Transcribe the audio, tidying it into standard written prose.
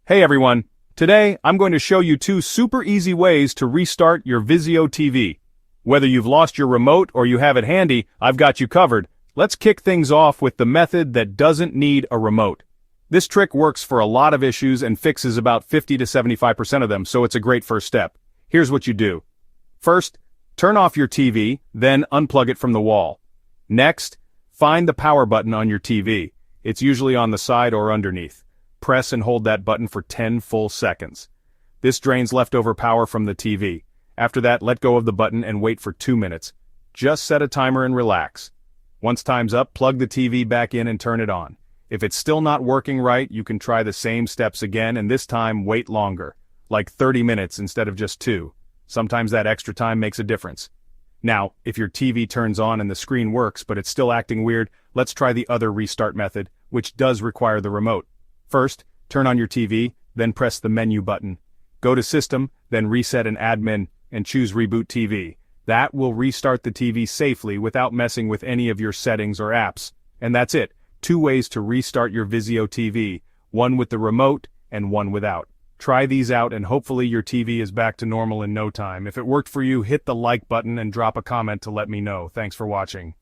Hey everyone, today I'm going to show you two super easy ways to restart your Vizio TV. Whether you've lost your remote or you have it handy, I've got you covered. Let's kick things off with the method that doesn't need a remote. This trick works for a lot of issues and fixes about 50 to 75% of them, so it's a great first step. Here's what you do. First, turn off your TV, then unplug it from the wall. Next, find the power button on your TV. It's usually on the side or underneath. Press and hold that button for 10 full seconds. This drains leftover power from the TV. After that, let go of the button and wait for 2 minutes. Just set a timer and relax. Once time's up, plug the TV back in and turn it on. If it's still not working right, you can try the same steps again and this time wait longer, like 30 minutes instead of just 2. Sometimes that extra time makes a difference. Now, if your TV turns on and the screen works but it's still acting weird, let's try the other restart method, which does require the remote. First, turn on your TV, then press the menu button. Go to System, then Reset and Admin, and choose Reboot TV. That will restart the TV safely without messing with any of your settings or apps. And that's it. 2 ways to restart your Vizio TV, one with the remote and one without. Try these out and hopefully your TV is back to normal in no time. If it worked for you, hit the like button and drop a comment to let me know. Thanks for watching.